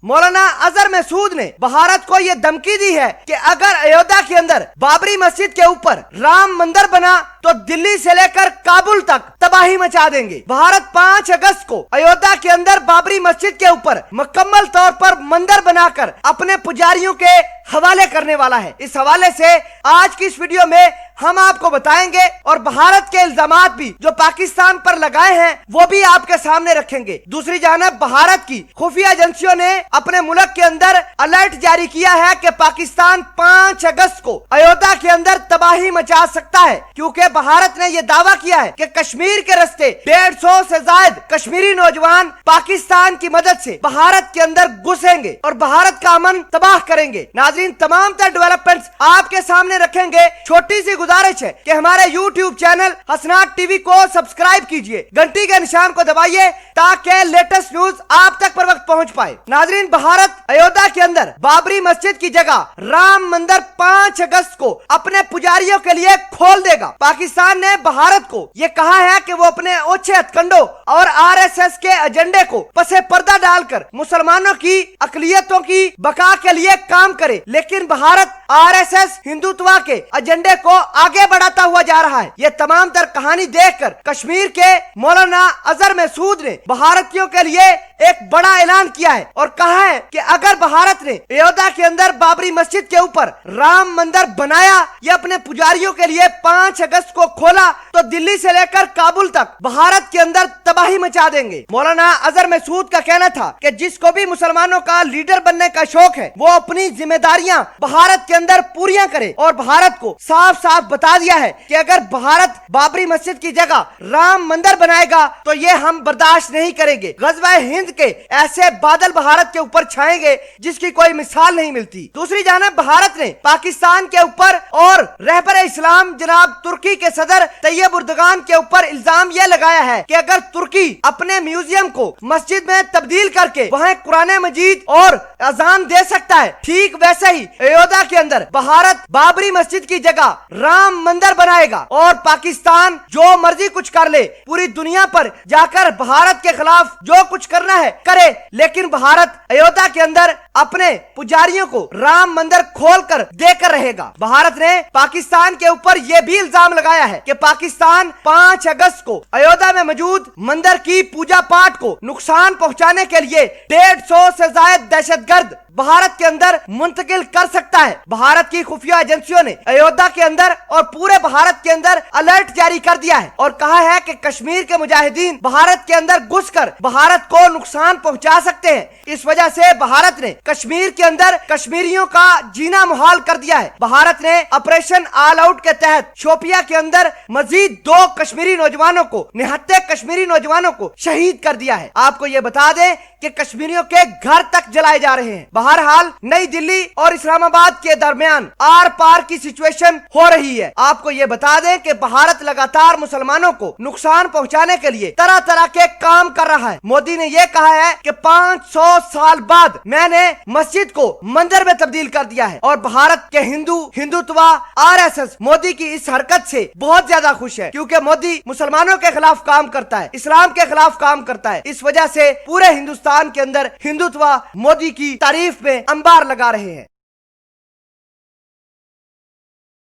मौलाना अजहर मसूद ने भारत को ये धमकी दी है कि अगर अयोध्या के अंदर बाबरी मस्जिद के ऊपर राम मंदिर बना तो दिल्ली से लेकर काबुल तक तबाही मचा देंगे। भारत 5 अगस्त को अयोध्या के अंदर बाबरी मस्जिद के ऊपर मुकम्मल तौर पर मंदिर बनाकर अपने पुजारियों के हवाले करने वाला है। इस हवाले से आज की इस वीडियो में हम आपको बताएंगे और भारत के इल्जामात भी जो पाकिस्तान पर लगाए हैं वो भी आपके सामने रखेंगे। दूसरी जानब भारत की खुफिया एजेंसियों ने अपने मुल्क के अंदर अलर्ट जारी किया है कि पाकिस्तान 5 अगस्त को अयोध्या के अंदर तबाही मचा सकता है, क्योंकि भारत ने यह दावा किया है कि कश्मीर के रास्ते 150 से ज्यादा कश्मीरी नौजवान पाकिस्तान की मदद से भारत के अंदर घुसेंगे और भारत का अमन तबाह करेंगे। नाज़रीन, तमाम तर डेवलपमेंट्स आपके सामने रखेंगे। छोटी सी गुजारिश है कि हमारे YouTube चैनल हसनात टीवी को सब्सक्राइब कीजिए, घंटी के निशान को दबाइए ताकि लेटेस्ट न्यूज आप तक पर वक्त पहुंच पाए। नाज़रीन, भारत अयोध्या के अंदर बाबरी मस्जिद की जगह राम मंदिर 5 अगस्त को अपने पुजारियों के लिए खोल देगा। पाकिस्तान ने भारत को यह कहा है कि वो अपने ओछे हथकंडों और RSS के एजेंडे को पसे पर्दा डालकर मुसलमानों की अकलियतों की बका के लिए काम करे, लेकिन भारत RSS हिंदुत्व के एजेंडे को आगे बढ़ाता हुआ जा रहा है। ये तमाम तर कहानी देखकर कश्मीर के मौलाना अजहर मसूद ने भारतीयों के लिए एक बड़ा ऐलान किया है और कहा है कि अगर भारत ने अयोध्या के अंदर बाबरी मस्जिद के ऊपर राम मंदिर बनाया या अपने पुजारियों के लिए 5 अगस्त को खोला तो दिल्ली से लेकर काबुल तक भारत के अंदर तबाही मचा देंगे। मौलाना अजहर मसूद का कहना था कि जिसको भी मुसलमानों का लीडर बनने का शौक है वो अपनी जिम्मेदारियां भारत के अंदर पूरियां करे और भारत को साफ साफ बता दिया है कि अगर भारत बाबरी मस्जिद की जगह राम मंदिर बनाएगा तो ये हम बर्दाश्त नहीं करेंगे। गज़वा हिंद के ऐसे बादल भारत के ऊपर छाएंगे जिसकी कोई मिसाल नहीं मिलती। दूसरी जानब भारत ने पाकिस्तान के ऊपर और रहबर इस्लाम जनाब तुर्की के सदर तैयब उर्दगान के ऊपर इल्जाम यह लगाया है कि अगर तुर्की अपने म्यूजियम को मस्जिद में तब्दील करके वहाँ कुरान मजीद और अजान दे सकता है, ठीक वैसे ही अयोध्या के अंदर भारत बाबरी मस्जिद की जगह राम मंदिर बनाएगा और पाकिस्तान जो मर्जी कुछ कर ले, पूरी दुनिया पर जाकर भारत के खिलाफ जो कुछ करना है करे, लेकिन भारत अयोध्या के अंदर अपने पुजारियों को राम मंदिर खोलकर देकर रहेगा। भारत ने पाकिस्तान के ऊपर यह भी इल्जाम लगाया है कि पाकिस्तान 5 अगस्त को अयोध्या में मौजूद मंदिर की पूजा पाठ को नुकसान पहुंचाने के लिए 150 से ज्यादा दहशतगर्द भारत के अंदर मुंतकिल कर सकता है। भारत की खुफिया एजेंसियों ने अयोध्या के अंदर और पूरे भारत के अंदर अलर्ट जारी कर दिया है और कहा है कि कश्मीर के मुजाहिदीन भारत के अंदर घुसकर भारत को नुकसान पहुंचा सकते हैं। इस वजह से भारत ने कश्मीर के अंदर कश्मीरियों का जीना मुहाल कर दिया है। भारत ने ऑपरेशन ऑल आउट के तहत शोपिया के अंदर मजीद 2 कश्मीरी नौजवानों को, निहत्ते कश्मीरी नौजवानों को शहीद कर दिया है। आपको ये बता दें कि कश्मीरियों के घर तक जलाए जा रहे हैं। बहरहाल नई दिल्ली और इस्लामाबाद के दरमियान आर पार की सिचुएशन हो रही है। आपको ये बता दें कि भारत लगातार मुसलमानों को नुकसान पहुंचाने के लिए तरह तरह के काम कर रहा है। मोदी ने यह कहा है कि 500 साल बाद मैंने मस्जिद को मंदिर में तब्दील कर दिया है और भारत के हिंदुत्व RSS मोदी की इस हरकत से बहुत ज्यादा खुश है, क्योंकि मोदी मुसलमानों के खिलाफ काम करता है, इस्लाम के खिलाफ काम करता है। इस वजह से पूरे हिंदुस्तान के अंदर हिंदुत्व मोदी की तारीफ में अंबार लगा रहे हैं।